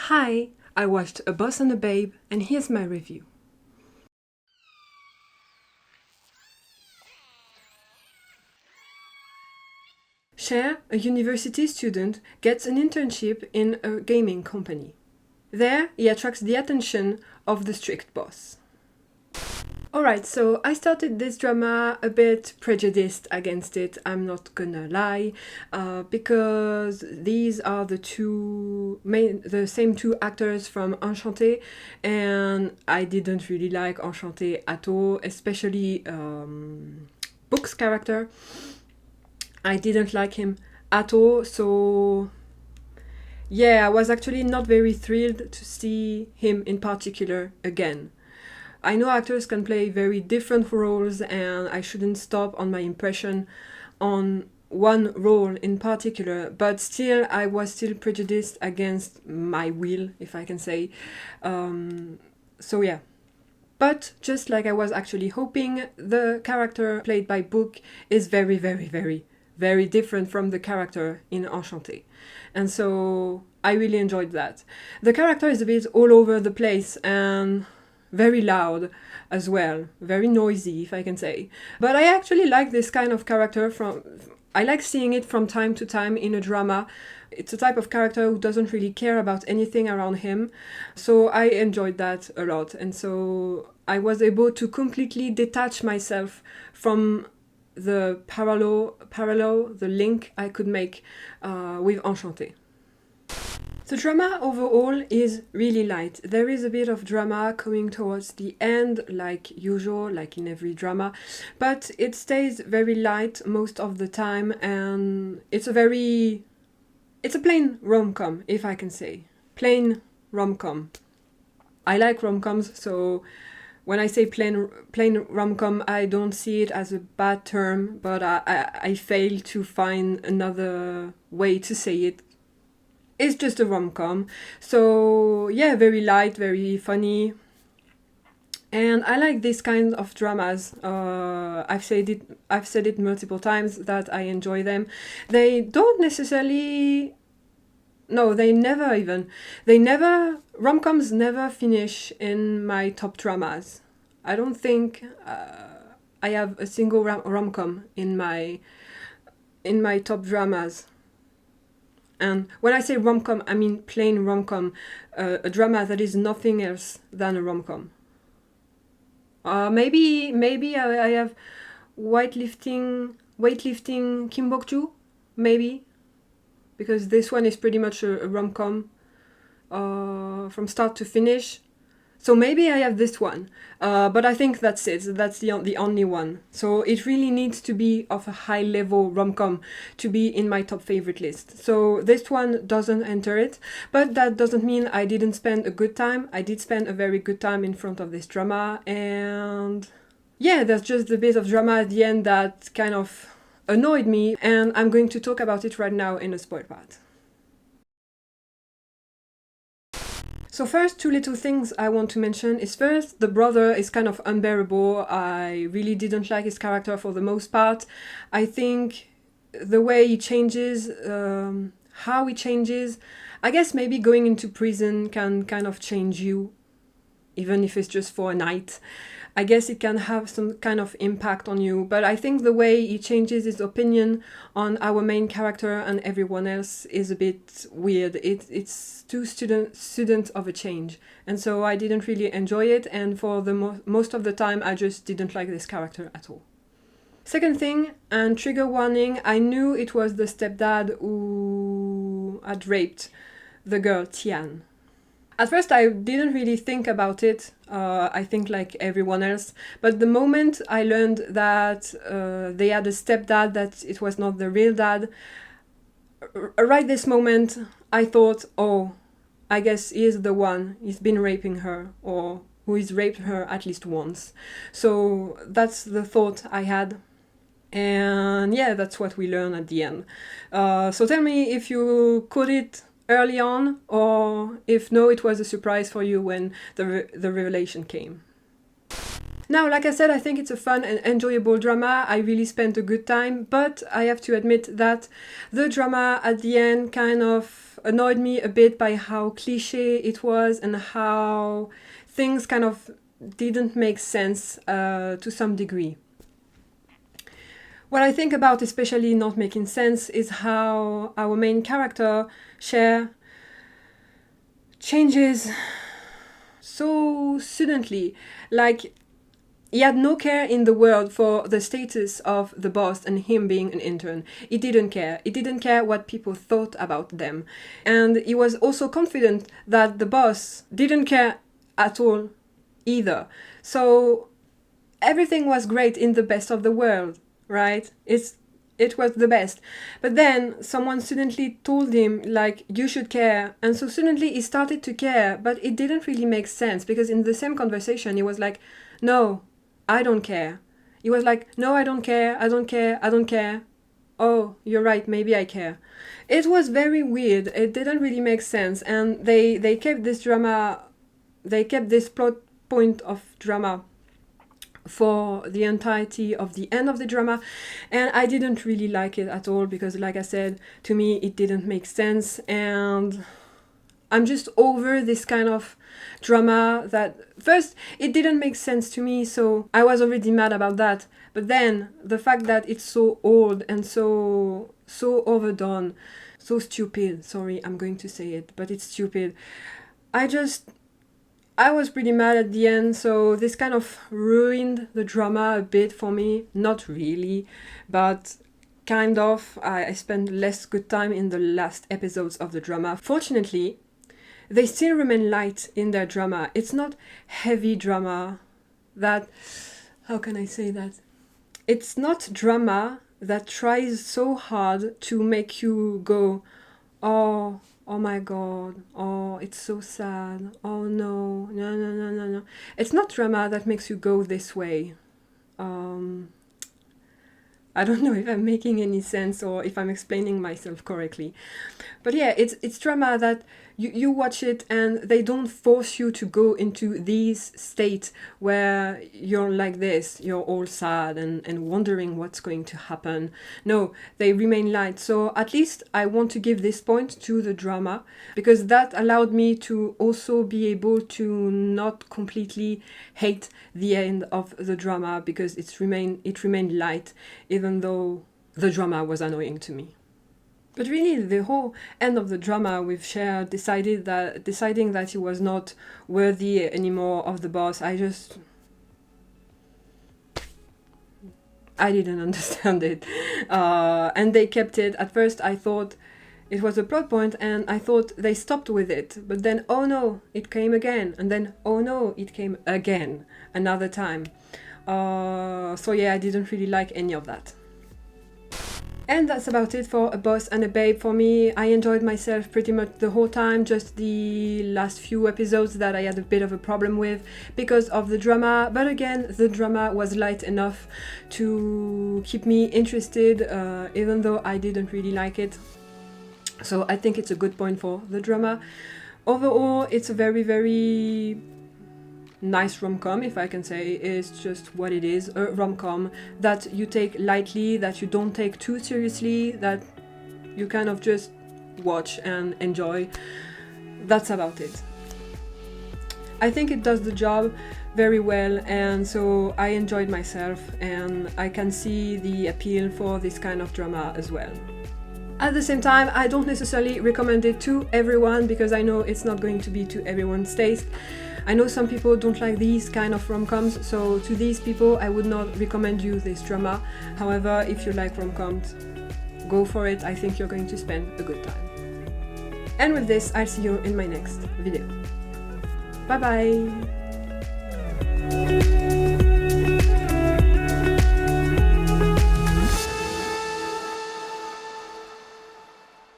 Hi, I watched A Boss and a Babe, and here's my review. Cher, a university student, gets an internship in a gaming company. There, he attracts the attention of the strict boss. Alright, so I started this drama a bit prejudiced against it, I'm not gonna lie, because these are the same two actors from Enchanté, and I didn't really like Enchanté at all, especially Book's character. I didn't like him at all, so yeah, I was actually not very thrilled to see him in particular again. I know actors can play very different roles, and I shouldn't stop on my impression on one role in particular, but still, I was still prejudiced against my will, if I can say. So yeah. But just like I was actually hoping, the character played by Book is very, very, very, very different from the character in Enchanté. And so I really enjoyed that. The character is a bit all over the place and very loud as well, very noisy, if I can say. But I actually like this kind of character I like seeing it from time to time in a drama. It's a type of character who doesn't really care about anything around him. So I enjoyed that a lot. And so I was able to completely detach myself from the the link I could make with Enchanté. The drama overall is really light. There is a bit of drama coming towards the end, like usual, like in every drama, but it stays very light most of the time, and it's a plain rom-com, if I can say. Plain rom-com. I like rom-coms, so when I say plain rom-com, I don't see it as a bad term, but I fail to find another way to say it. It's just a rom-com. So yeah, very light, very funny. And I like this kind of dramas. I've said it multiple times that I enjoy them. They don't necessarily no, they never even. Rom-coms never finish in my top dramas. I don't think I have a single rom-com in my top dramas. And when I say rom-com, I mean plain rom-com, a drama that is nothing else than a rom-com. Maybe I have weightlifting Kim Bok-joo, maybe, because this one is pretty much a rom-com from start to finish. So maybe I have this one, but I think that's it. That's the only one. So it really needs to be of a high level rom-com to be in my top favorite list. So this one doesn't enter it, but that doesn't mean I didn't spend a good time. I did spend a very good time in front of this drama, and yeah, there's just a bit of drama at the end that kind of annoyed me, and I'm going to talk about it right now in a spoil part. So first, two little things I want to mention is first, the brother is kind of unbearable. I really didn't like his character for the most part. I think the way he changes, how he changes, I guess maybe going into prison can kind of change you, even if it's just for a night. I guess it can have some kind of impact on you, but I think the way he changes his opinion on our main character and everyone else is a bit weird. It's too student of a change, and so I didn't really enjoy it, and for the most of the time I just didn't like this character at all. Second thing, and trigger warning, I knew it was the stepdad who had raped the girl Tian. At first, I didn't really think about it, I think like everyone else, but the moment I learned that they had a stepdad, that it was not the real dad, right this moment, I thought, oh, I guess he is the one, he's been raping her, or who has raped her at least once. So that's the thought I had. And yeah, that's what we learn at the end. So tell me if you caught it early on, or if no, it was a surprise for you when the revelation came. Now, like I said, I think it's a fun and enjoyable drama. I really spent a good time, but I have to admit that the drama at the end kind of annoyed me a bit by how cliche it was and how things kind of didn't make sense to some degree. What I think about especially not making sense is how our main character, Cher, changes so suddenly. Like, he had no care in the world for the status of the boss and him being an intern. He didn't care. He didn't care what people thought about them. And he was also confident that the boss didn't care at all either. So everything was great in the best of the world, right? It was the best. But then someone suddenly told him, like, you should care. And so suddenly he started to care, but it didn't really make sense because in the same conversation he was like, no, I don't care. He was like, no, I don't care, I don't care, I don't care. Oh, you're right, maybe I care. It was very weird. It didn't really make sense. And they kept this drama, they kept this plot point of drama for the entirety of the end of the drama, and I didn't really like it at all because, like I said, to me it didn't make sense, and I'm just over this kind of drama that first it didn't make sense to me, so I was already mad about that. But then the fact that it's so old and so overdone, so stupid. Sorry, I'm going to say it, but it's stupid. I was pretty mad at the end, so this kind of ruined the drama a bit for me. Not really, but kind of. I spent less good time in the last episodes of the drama. Fortunately, they still remain light in their drama. It's not heavy drama that... How can I say that? It's not drama that tries so hard to make you go, oh my god, oh, it's so sad, oh no. It's not drama that makes you go this way. I don't know if I'm making any sense or if I'm explaining myself correctly. But yeah, it's drama that you watch it and they don't force you to go into these states where you're like this, you're all sad and wondering what's going to happen. No, they remain light. So at least I want to give this point to the drama because that allowed me to also be able to not completely hate the end of the drama because it remained light even though the drama was annoying to me. But really, the whole end of the drama with Cher deciding that he was not worthy anymore of the boss, I didn't understand it. And they kept it. At first, I thought it was a plot point, and I thought they stopped with it. But then, oh no, it came again. And then, oh no, it came again, another time. So yeah, I didn't really like any of that. And that's about it for A Boss and a Babe for me. I enjoyed myself pretty much the whole time, just the last few episodes that I had a bit of a problem with because of the drama. But again, the drama was light enough to keep me interested, even though I didn't really like it. So I think it's a good point for the drama. Overall, it's a very, very nice rom-com, if I can say. It's just what it is, a rom-com that you take lightly, that you don't take too seriously, that you kind of just watch and enjoy. That's about it. I think it does the job very well, and so I enjoyed myself, and I can see the appeal for this kind of drama as well. At the same time, I don't necessarily recommend it to everyone because I know it's not going to be to everyone's taste. I know some people don't like these kind of rom-coms, so to these people I would not recommend you this drama. However, if you like rom-coms, go for it. I think you're going to spend a good time. And with this, I'll see you in my next video. Bye bye!